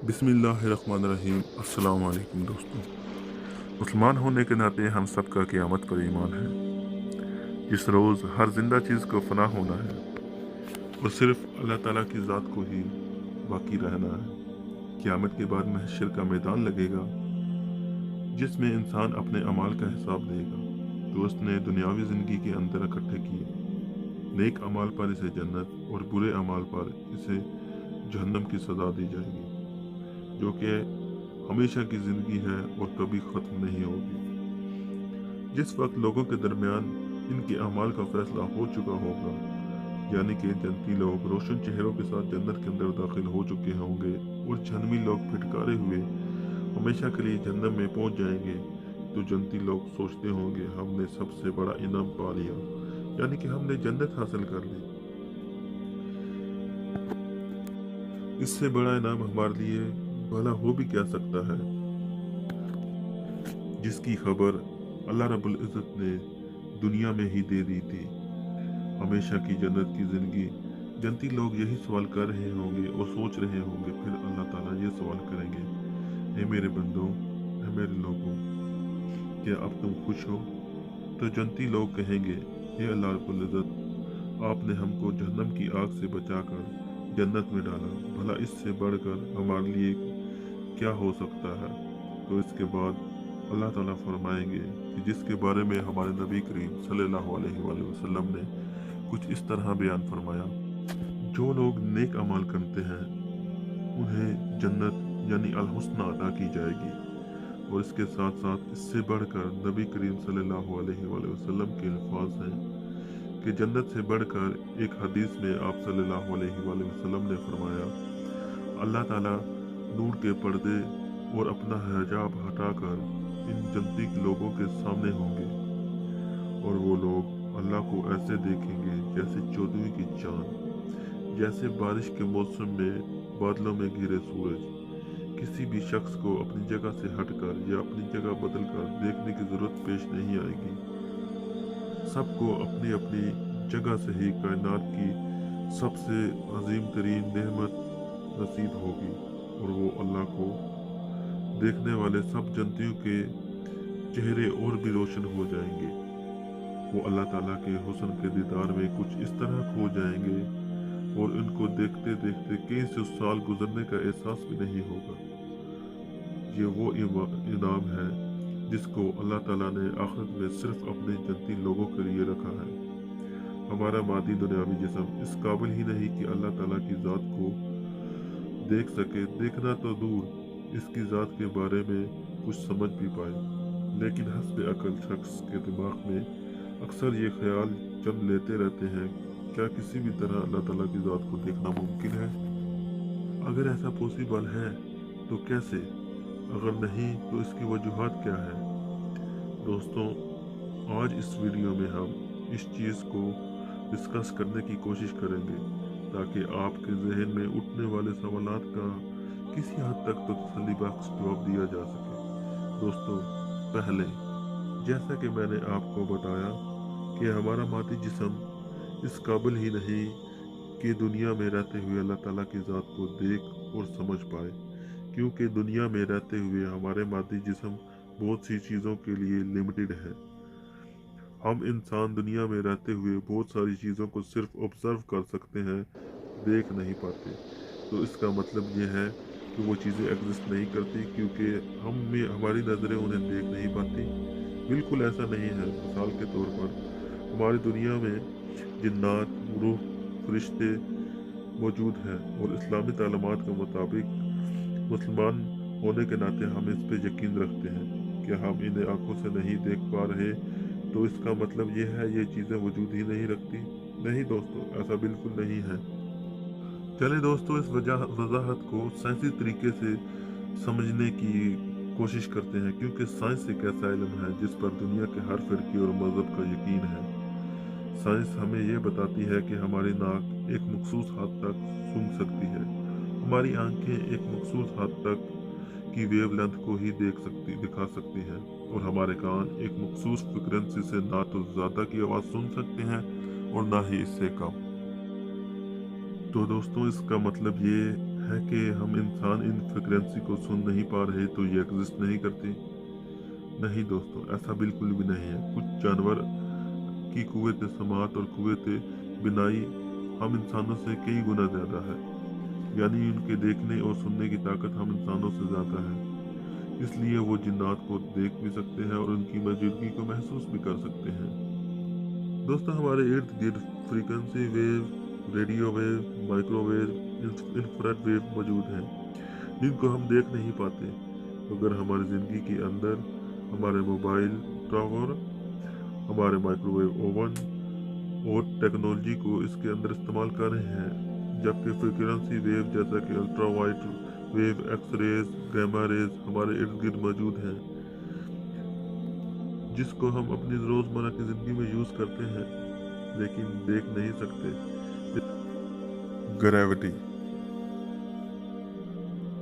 बिस्मिल्लाहिर्रहमानिर्रहीम। अस्सलाम वालेकुम दोस्तों। मुसलमान होने के नाते हम सब का क़यामत पर ईमान है। जिस रोज़ हर जिंदा चीज़ को फना होना है और सिर्फ अल्लाह ताला की ज़ात को ही बाकी रहना है। क़यामत के बाद महशर का मैदान लगेगा जिसमें इंसान अपने अमाल का हिसाब देगा जो उसने दुनियावी ज़िंदगी के अंदर इकट्ठे किए। नेक अमाल पर इसे जन्नत और बुरे अमाल पर इसे जहन्नम की सज़ा दी जाएगी, जो कि हमेशा की ज़िंदगी है और कभी ख़त्म नहीं होगी। जिस वक्त लोगों के दरमियान इनके अमाल का फैसला हो चुका होगा, यानी कि जन्नती लोग रोशन चेहरों के साथ जन्नत के अंदर दाखिल हो चुके होंगे और जहन्नमी लोग फिटकारे हुए हमेशा के लिए जन्नत में पहुंच जाएंगे, तो जन्नती लोग सोचते होंगे हमने सबसे बड़ा इनाम पा लिया, यानी कि हमने जन्नत हासिल कर ली। इससे बड़ा इनाम हमारे लिए भला हो भी क्या सकता है, जिसकी खबर अल्लाह रब्बुल इज़्ज़त ने दुनिया में ही दे दी थी। हमेशा की जन्नत की ज़िंदगी। जन्नती लोग यही सवाल कर रहे होंगे और सोच रहे होंगे, फिर अल्लाह ताला ये सवाल करेंगे, ए मेरे बंदों, ए मेरे लोगों, क्या अब तुम खुश हो? तो जन्नती लोग कहेंगे, हे अल्लाह रब्बुल इज़्ज़त, आपने हमको जहन्नम की आग से बचाकर जन्नत में डाला, भला इससे बढ़कर हमारे लिए क्या हो सकता है? तो इसके बाद अल्लाह ताला फरमाएंगे कि जिसके बारे में हमारे नबी करीम सल्लल्लाहु अलैहि वसल्लम ने कुछ इस तरह बयान फरमाया, जो लोग नेक अमाल करते हैं उन्हें जन्नत यानी अल हुस्ना अता की जाएगी। और इसके साथ साथ इससे बढ़कर नबी करीम सल्लल्लाहु अलैहि वसल्लम के अल्फाज हैं कि जन्नत से बढ़कर एक हदीस में आप सल्लल्लाहु अलैहि वसल्लम ने फरमाया, अल्लाह ताला नूर के पर्दे और अपना हिजाब हटाकर इन जन्नती लोगों के सामने होंगे और वो लोग अल्लाह को ऐसे देखेंगे जैसे चौदहवीं की चांद, जैसे बारिश के मौसम में बादलों में घिरे सूरज। किसी भी शख्स को अपनी जगह से हटकर या अपनी जगह बदलकर देखने की जरूरत पेश नहीं आएगी। सबको अपनी अपनी जगह से ही कायनात की सबसे अजीम तरीन नेमत नसीब होगी और वो अल्लाह को देखने वाले सब जन्नतियों के चेहरे और भी रोशन हो जाएंगे। वो अल्लाह ताला के हुस्न के दीदार में कुछ इस तरह खो जाएंगे और इनको देखते देखते कई सौ साल गुजरने का एहसास भी नहीं होगा। ये वो इनाम है जिसको अल्लाह ताला ने आखिरत में सिर्फ अपने जन्नती लोगों के लिए रखा है। हमारा मादी दुनियावी जिस्म इस काबिल ही नहीं कि अल्लाह ताला की ज़ात को देख सके, देखना तो दूर इसकी ज़ात के बारे में कुछ समझ भी पाए। लेकिन हस्ब अकल शख्स के दिमाग में अक्सर ये ख्याल जब लेते रहते हैं, क्या किसी भी तरह अल्लाह ताला की ज़ात को देखना मुमकिन है? अगर ऐसा पॉसिबल है तो कैसे? अगर नहीं तो इसकी वजूहात क्या है? दोस्तों, आज इस वीडियो में हम इस चीज़ को डिस्कस करने की कोशिश करेंगे ताकि आपके जहन में उठने वाले सवालात का किसी हद तक तो तसल्ली बख्श जवाब दिया जा सके। दोस्तों, पहले जैसा कि मैंने आपको बताया कि हमारा मादी जिस्म इस काबिल ही नहीं कि दुनिया में रहते हुए अल्लाह ताला की ज़ात को देख और समझ पाए, क्योंकि दुनिया में रहते हुए हमारे मादी जिस्म बहुत सी चीज़ों के लिए लिमिटेड है। हम इंसान दुनिया में रहते हुए बहुत सारी चीज़ों को सिर्फ ऑब्जर्व कर सकते हैं, देख नहीं पाते। तो इसका मतलब ये है कि वो चीज़ें एग्जिस्ट नहीं करती क्योंकि हमारी नज़रें उन्हें देख नहीं पाती। बिल्कुल ऐसा नहीं है। मिसाल के तौर पर हमारी दुनिया में जिन्नात, रूह, फरिश्ते मौजूद हैं और इस्लामी तालीमात के मुताबिक मुसलमान होने के नाते हम इस पे यकीन रखते हैं कि हम इन्हें आंखों से नहीं देख पा रहे, तो इसका मतलब ये है ये चीज़ें वजूद ही नहीं रखती। नहीं दोस्तों, ऐसा बिल्कुल नहीं है। चले दोस्तों, इस वजाहत को साइंसी तरीके से समझने की कोशिश करते हैं, क्योंकि साइंस एक ऐसा इल्म है जिस पर दुनिया के हर फिरके और मज़हब का यकीन है। साइंस हमें ये बताती है कि हमारी नाक एक मखसूस हद तक सूंघ सकती है, हमारी आंखें एक मखसूस हद तक की वेवलेंथ को ही दिखा सकती हैं और हमारे कान एक मखसूस फ्रीक्वेंसी से ना तो ज़्यादा की आवाज़ सुन सकते हैं और ना ही इससे कम। तो दोस्तों, इसका मतलब ये है कि हम इंसान इन फ्रिक्वेंसी को सुन नहीं पा रहे तो ये एग्जिस्ट नहीं करती? नहीं दोस्तों, ऐसा बिल्कुल भी नहीं है। कुछ जानवर की कुव्वत समात और कुव्वत बिनाई हम इंसानों से कई गुना ज़्यादा है, यानी उनके देखने और सुनने की ताकत हम इंसानों से ज़्यादा है। इसलिए वो जिन्नात को देख भी सकते हैं और उनकी मौजूदगी को महसूस भी कर सकते हैं। दोस्तों, हमारे इर्द गिर्द frequency wave, radio wave, microwave, infrared wave मौजूद हैं जिनको हम देख नहीं पाते, मगर हमारी ज़िंदगी के अंदर हमारे मोबाइल टावर, हमारे माइक्रोवेव ओवन और टेक्नोलॉजी को इसके अंदर इस्तेमाल कर रहे हैं। जबकि फ्रीक्वेंसी वेव जैसा कि ultra white wave, X rays, gamma rays हमारे इर्द गिर्द मौजूद हैं, जिसको हम अपनी रोज़मर्रा की ज़िंदगी में यूज़ करते हैं लेकिन देख नहीं सकते। ग्रेविटी,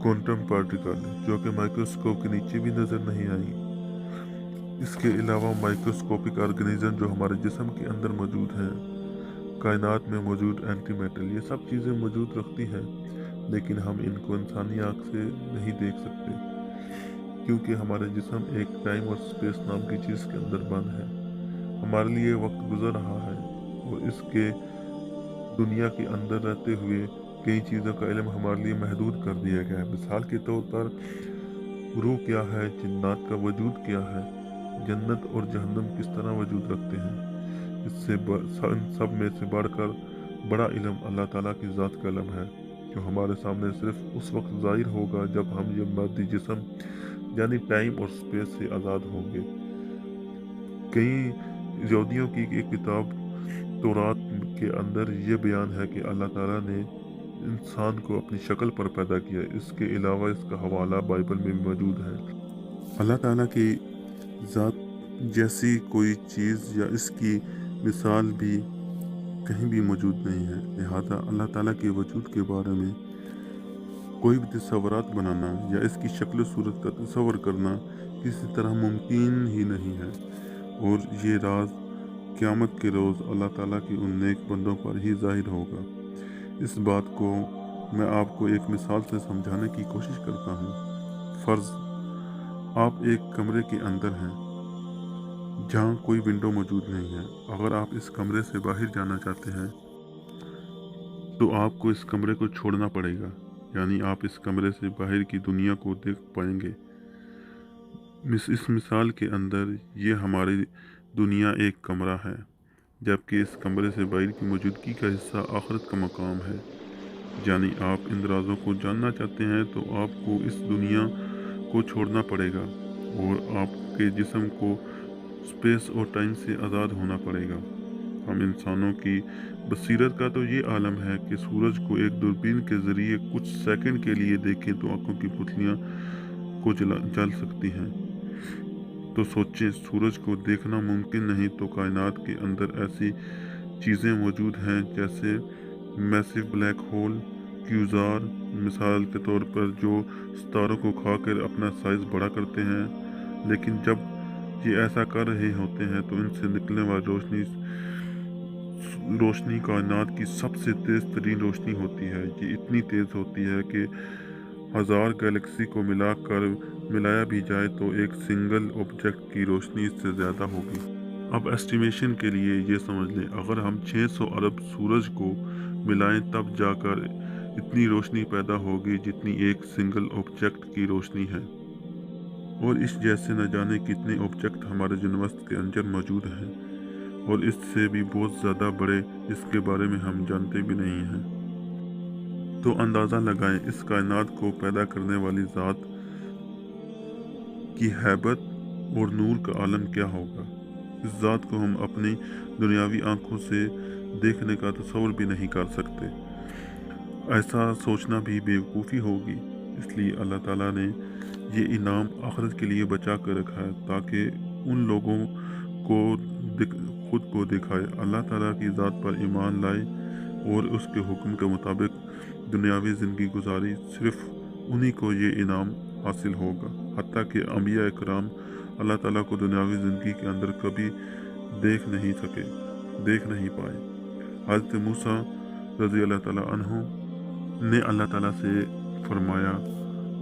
क्वांटम पार्टिकल जो कि माइक्रोस्कोप के नीचे भी नज़र नहीं आई, इसके अलावा माइक्रोस्कोपिक ऑर्गेनिज्म जो हमारे जिस्म के अंदर मौजूद हैं, कायनात में मौजूद एंटी मैटर, ये सब चीज़ें मौजूद रखती हैं, लेकिन हम इनको इंसानी आँख से नहीं देख सकते क्योंकि हमारे जिस्म एक टाइम और स्पेस नाम की चीज़ के अंदर बंद है। हमारे लिए वक्त गुजर रहा है और इसके दुनिया के अंदर रहते हुए कई चीज़ों का इल्म हमारे लिए महदूद कर दिया गया है। मिसाल के तौर पर रूह क्या है, जिन्नात का वजूद क्या है, जन्नत और जहन्नम किस तरह वजूद रखते हैं। इससे सब में से बढ़कर बड़ा इल्म अल्लाह ताला की ज़ात का इल्म है, जो हमारे सामने सिर्फ उस वक्त ज़ाहिर होगा जब हम ये मादी जिस्म यानी टाइम और स्पेस से आज़ाद होंगे। कई यहूदियों की एक किताब तौरात के अंदर ये बयान है कि अल्लाह ताला ने इंसान को अपनी शक्ल पर पैदा किया। इसके अलावा इसका हवाला बाइबल में भी मौजूद है। अल्लाह ताला की ज़ात जैसी कोई चीज़ या इसकी मिसाल भी कहीं भी मौजूद नहीं है। लिहाजा अल्लाह ताला के वजूद के बारे में कोई भी तस्वुरात बनाना या इसकी शक्ल सूरत का तस्वर करना किसी तरह मुमकिन ही नहीं है, और ये राज क़यामत के रोज़ अल्लाह ताला के उन नेक बंदों पर ही ज़ाहिर होगा। इस बात को मैं आपको एक मिसाल से समझाने की कोशिश करता हूँ। फ़र्ज़ आप एक कमरे के अंदर हैं जहाँ कोई विंडो मौजूद नहीं है। अगर आप इस कमरे से बाहर जाना चाहते हैं तो आपको इस कमरे को छोड़ना पड़ेगा, यानी आप इस कमरे से बाहर की दुनिया को देख पाएंगे। इस मिसाल के अंदर ये हमारी दुनिया एक कमरा है, जबकि इस कमरे से बाहर की मौजूदगी का हिस्सा आखिरत का मकाम है। यानी आप इन राज़ों को जानना चाहते हैं तो आपको इस दुनिया को छोड़ना पड़ेगा और आपके जिस्म को स्पेस और टाइम से आज़ाद होना पड़ेगा। हम इंसानों की बसीरत का तो ये आलम है कि सूरज को एक दूरबीन के ज़रिए कुछ सेकंड के लिए देखें तो आंखों की पुतलियां को जल सकती हैं। तो सोचें, सूरज को देखना मुमकिन नहीं तो कायनात के अंदर ऐसी चीज़ें मौजूद हैं जैसे मैसिव ब्लैक होल, क्यूज़ार मिसाल के तौर पर, जो सितारों को खाकर अपना साइज़ बड़ा करते हैं, लेकिन जब ये ऐसा कर रहे होते हैं तो इनसे निकलने वाली रोशनी कायनात की सबसे तेज़ तरीन रोशनी होती है। ये इतनी तेज़ होती है कि 1000 गैलेक्सी को मिलाया भी जाए तो एक सिंगल ऑब्जेक्ट की रोशनी इससे ज़्यादा होगी। अब एस्टिमेशन के लिए ये समझ लें, अगर हम 600 अरब सूरज को मिलाएं तब जाकर इतनी रोशनी पैदा होगी जितनी एक सिंगल ऑब्जेक्ट की रोशनी है। और इस जैसे न जाने कितने ऑब्जेक्ट हमारे यूनिवर्स के अंदर मौजूद हैं और इससे भी बहुत ज़्यादा बड़े, इसके बारे में हम जानते भी नहीं हैं। तो अंदाज़ा लगाएं इस कायनात को पैदा करने वाली ज़ात की हैबत और नूर का आलम क्या होगा। इस ज़ात को हम अपनी दुनियावी आंखों से देखने का तस्वर भी नहीं कर सकते। ऐसा सोचना भी बेवकूफ़ी होगी। इसलिए अल्लाह ताला ने ये इनाम आखिरत के लिए बचा कर रखा है ताकि उन लोगों को खुद को दिखाए, अल्लाह ताला की ज़ात पर ईमान लाए और उसके हुक्म के मुताबिक दुनियावी ज़िंदगी गुजारी। सिर्फ उन्हीं को ये इनाम हासिल होगा। हत्ता कि अंबिया इकराम अल्लाह ताला को दुनियावी ज़िंदगी के अंदर कभी देख नहीं पाए। हज़रत मूसा रज़ी अल्लाह ताला अन्हु نے अल्लाह ताला से फरमाया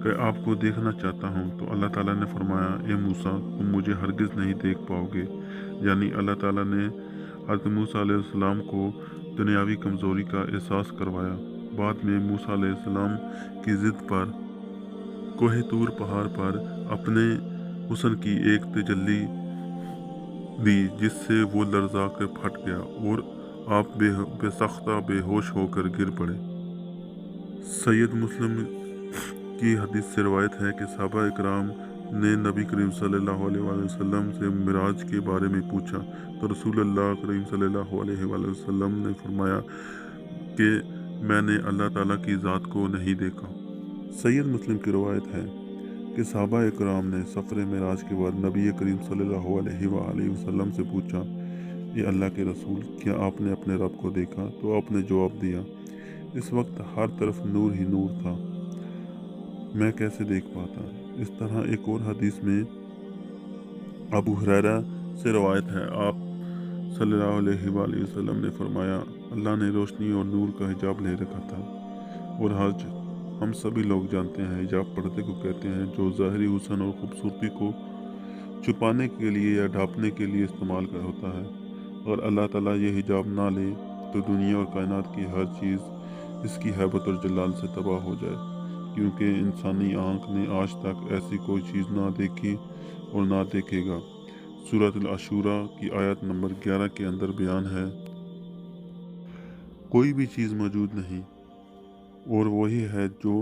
कि आपको देखना चाहता हूँ। तो अल्लाह ताला ने फरमाया, ए मूसा, तुम मुझे हरगिज़ नहीं देख पाओगे। यानी अल्लाह ताला ने हज़रत मूसा अलैहिस्सलाम को दुनियावी कमज़ोरी का एहसास करवाया। बाद में मूसा अलैहिस्सलाम की ज़िद पर कोहे तूर पहाड़ पर अपने हुस्न की एक तजल्ली दी, जिससे वो लर्ज़ा कर फट गया और आप बेसख्ता बेहोश होकर गिर पड़े। सैयद मुस्लिम की हदीस से रवायत है कि सहाबा इकराम ने नबी करीम सल्लल्लाहु अलैहि वसल्लम से मिराज के बारे में पूछा, तो रसूलुल्लाह करीम सल्लल्लाहु अलैहि वसल्लम ने फरमाया कि मैंने अल्लाह ताला की ज़ात को नहीं देखा। सैयद मुस्लिम की रवायत है कि सहाबा इकराम ने सफ़र मिराज के बाद नबी करीम सल्लल्लाहु अलैहि वसल्लम से पूछा, ये अल्लाह के रसूल, क्या आपने अपने रब को देखा? तो आपने जवाब दिया, इस वक्त हर तरफ नूर ही नूर था, मैं कैसे देख पाता। इस तरह एक और हदीस में अबू हुरैरा से रवायत है, आप सल्लल्लाहु अलैहि वसल्लम ने फरमाया, अल्लाह ने रोशनी और नूर का हिजाब ले रखा था। और आज हम सभी लोग जानते हैं हिजाब पर्दे को कहते हैं, जो ज़ाहिरी हुस्न और ख़ूबसूरती को छुपाने के लिए या ढांपने के लिए इस्तेमाल कर होता है। अगर अल्लाह ताला ये हिजाब ना ले तो दुनिया और कायनात की हर चीज़ इसकी हैबत और जलाल से तबाह हो जाए, क्योंकि इंसानी आँख ने आज तक ऐसी कोई चीज़ ना देखी और ना देखेगा। सूरत अशूरा की आयत नंबर 11 के अंदर बयान है, कोई भी चीज़ मौजूद नहीं और वही है जो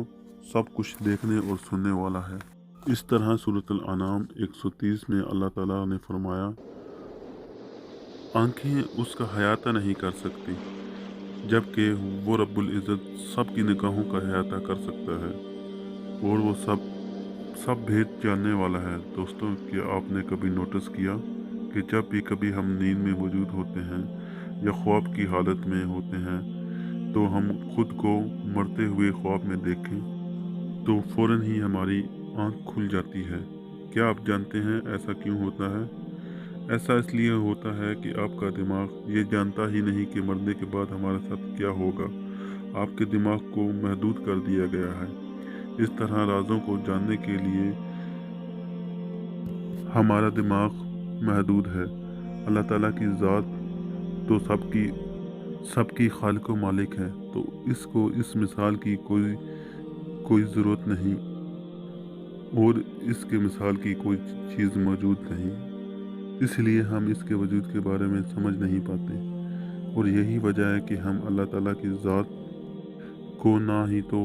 सब कुछ देखने और सुनने वाला है। इस तरह सूरत अल-अनाम 130 में अल्लाह ताला ने फरमाया, आंखें उसका अहाता नहीं कर सकती, जबकि वो रब्बुल इज़्ज़त सब की निगाहों का अहाता कर सकता है और वो सब भेद जानने वाला है। दोस्तों, क्या आपने कभी नोटिस किया कि जब भी कभी हम नींद में मौजूद होते हैं या ख्वाब की हालत में होते हैं, तो हम खुद को मरते हुए ख्वाब में देखें तो फ़ौरन ही हमारी आँख खुल जाती है। क्या आप जानते हैं ऐसा क्यों होता है? ऐसा इसलिए होता है कि आपका दिमाग ये जानता ही नहीं कि मरने के बाद हमारे साथ क्या होगा। आपके दिमाग को महदूद कर दिया गया है। इस तरह राज़ों को जानने के लिए हमारा दिमाग महदूद है। अल्लाह ताला की ज़ात तो सबकी खालिक व मालिक है, तो इसको इस मिसाल की कोई ज़रूरत नहीं और इसके मिसाल की कोई चीज़ मौजूद नहीं, इसलिए हम इसके वजूद के बारे में समझ नहीं पाते। और यही वजह है कि हम अल्लाह ताला की ज़ात को ना ही तो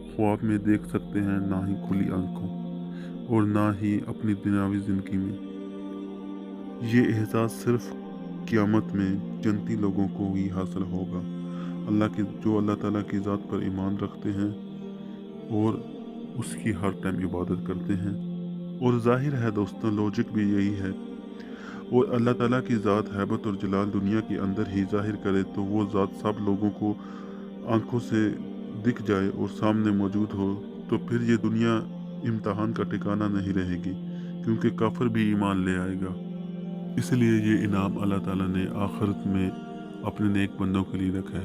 ख्वाब में देख सकते हैं, ना ही खुली आंखों और ना ही अपनी दुनियावी ज़िंदगी में। ये एहसास सिर्फ क़यामत में जन्नती लोगों को ही हासिल होगा, जो अल्लाह ताला की ज़ात पर ईमान रखते हैं और उसकी हर टाइम इबादत करते हैं। और ज़ाहिर है दोस्तों, लॉजिक भी यही है। और अल्लाह ताला की ज़ात हैबत और जलाल दुनिया के अंदर ही ज़ाहिर करे तो वो ज़ात सब लोगों को आंखों से दिख जाए और सामने मौजूद हो, तो फिर ये दुनिया इम्तहान का ठिकाना नहीं रहेगी, क्योंकि काफिर भी ईमान ले आएगा। इसलिए ये इनाम अल्लाह ताला ने आखिरत में अपने नेक बंदों के लिए रखा है।